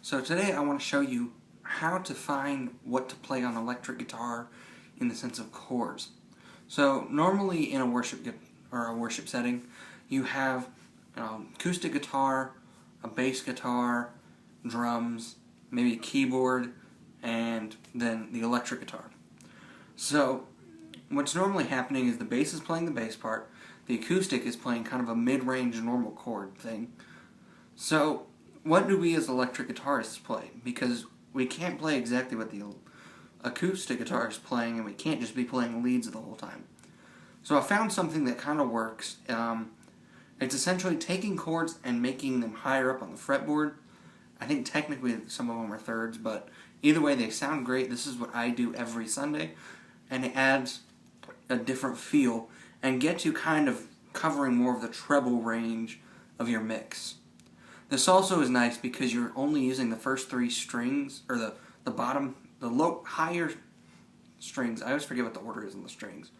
So today I want to show you how to find what to play on electric guitar in the sense of chords. So normally in a worship setting, you have acoustic guitar, a bass guitar, drums, maybe a keyboard, and then the electric guitar. So what's normally happening is the bass is playing the bass part, the acoustic is playing kind of a mid-range normal chord thing. So what do we as electric guitarists play? Because we can't play exactly what the acoustic guitar is playing, and we can't just be playing leads the whole time. So I found something that kind of works. It's essentially taking chords and making them higher up on the fretboard. I think technically some of them are thirds, but either way they sound great. This is what I do every Sunday, and it adds a different feel and gets you kind of covering more of the treble range of your mix. This also is nice because you're only using the first three strings, or the bottom, higher strings. I always forget what the order is on the strings.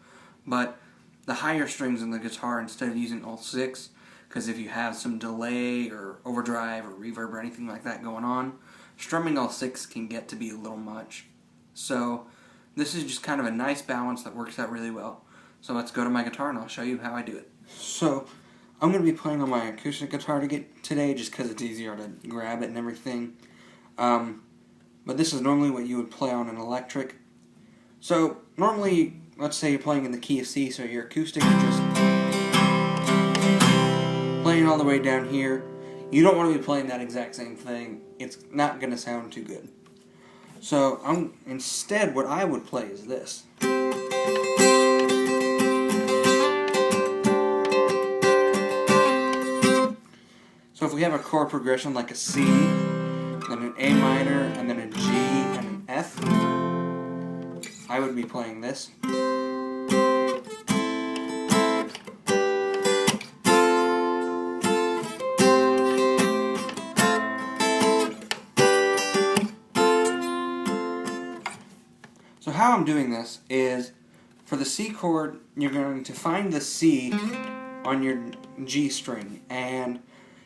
But the higher strings in the guitar instead of using all six, because if you have some delay or overdrive or reverb or anything like that going on, strumming all six can get to be a little much. So this is just kind of a nice balance that works out really well. So let's go to my guitar and I'll show you how I do it. So I'm going to be playing on my acoustic guitar today just because it's easier to grab it and everything. But this is normally what you would play on an electric. So normally, let's say you're playing in the key of C, so your acoustic is just playing all the way down here. You don't want to be playing that exact same thing. It's not going to sound too good. So instead what I would play is this. So if we have a chord progression like a C, then an A minor, and then a G, and an F, I would be playing this. So how I'm doing this is, for the C chord, you're going to find the C on your G string, and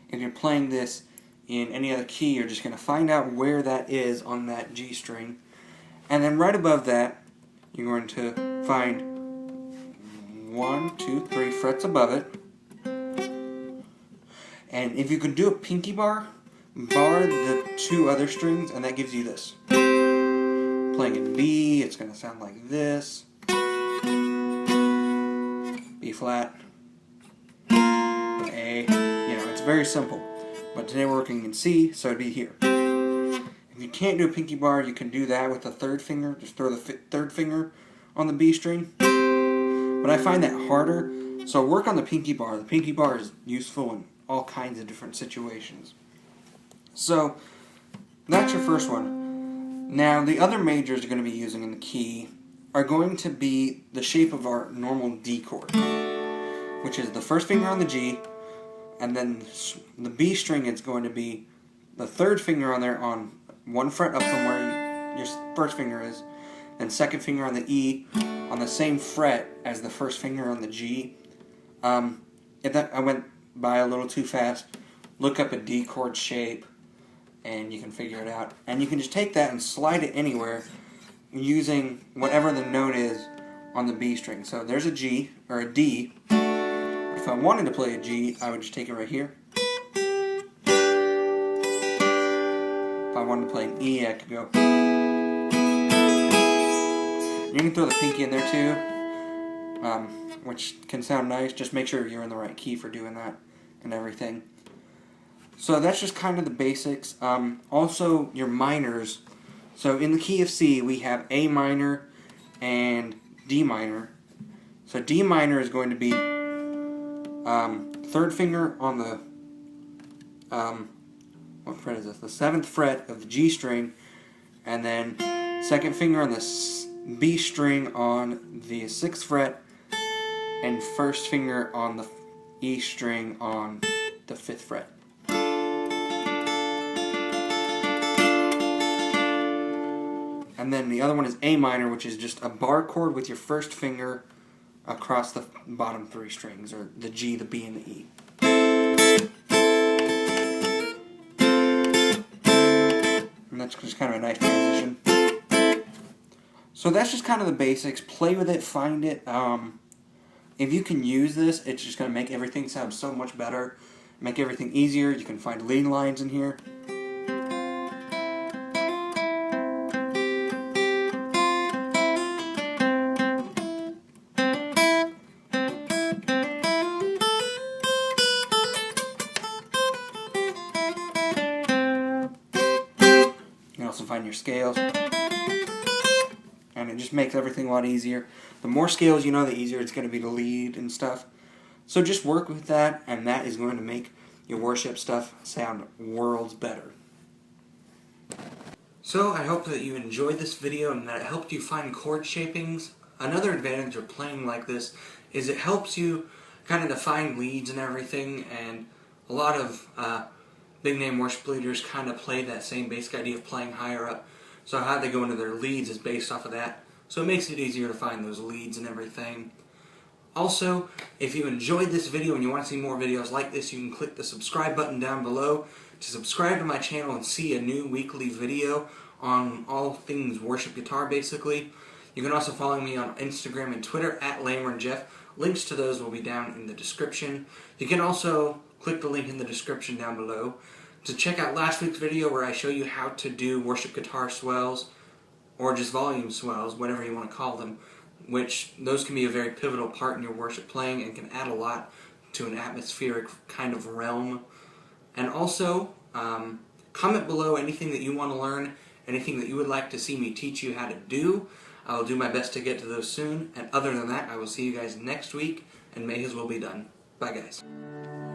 if you're playing this in any other key, you're just going to find out where that is on that G string. And then right above that, you're going to find 1, 2, 3 frets above it. And if you could do a pinky bar the two other strings, and that gives you this. Playing in B, it's going to sound like this. B flat. A. It's very simple. But today we're working in C, so it'd be here. If you can't do a pinky bar, you can do that with the third finger. Just throw the third finger on the B string. But I find that harder, so work on the pinky bar. The pinky bar is useful in all kinds of different situations. So that's your first one. Now the other majors you're going to be using in the key are going to be the shape of our normal D chord, which is the first finger on the G, and then the B string is going to be the third finger on there on one fret up from where your first finger is, and second finger on the E on the same fret as the first finger on the G. If I went by a little too fast, look up a D chord shape and you can figure it out. And you can just take that and slide it anywhere using whatever the note is on the B string. So there's a G, or a D. If I wanted to play a G, I would just take it right here. If I wanted to play an E, I could go. You can throw the pinky in there too, which can sound nice. Just make sure you're in the right key for doing that and everything. So that's just kind of the basics. Also, your minors. So in the key of C, we have A minor and D minor. So D minor is going to be third finger on the, what fret is this? The 7th fret of the G string, and then second finger on the B string on the 6th fret, and first finger on the E string on the 5th fret. And then the other one is A minor, which is just a bar chord with your first finger across the bottom three strings, or the G, the B, and the E. It's just kind of a nice transition. So that's just kind of the basics. Play with it, find it. If you can use this, it's just going to make everything sound so much better, make everything easier. You can find lead lines in here. You can also find your scales, and it just makes everything a lot easier. The more scales you know, the easier it's going to be to lead and stuff. So just work with that, and that is going to make your worship stuff sound worlds better. So I hope that you enjoyed this video and that it helped you find chord shapings. Another advantage of playing like this is it helps you kind of define leads and everything, and a lot of big name worship leaders kind of play that same basic idea of playing higher up. So how they go into their leads is based off of that. So it makes it easier to find those leads and everything. Also, if you enjoyed this video and you want to see more videos like this, you can click the subscribe button down below to subscribe to my channel and see a new weekly video on all things worship guitar, basically. You can also follow me on Instagram and Twitter at LamerandJeff. Links to those will be down in the description. You can also click the link in the description down below to check out last week's video where I show you how to do worship guitar swells, or just volume swells, whatever you want to call them, which those can be a very pivotal part in your worship playing and can add a lot to an atmospheric kind of realm. And also, comment below anything that you want to learn, anything that you would like to see me teach you how to do. I'll do my best to get to those soon, and other than that, I will see you guys next week, and may His will be done. Bye, guys.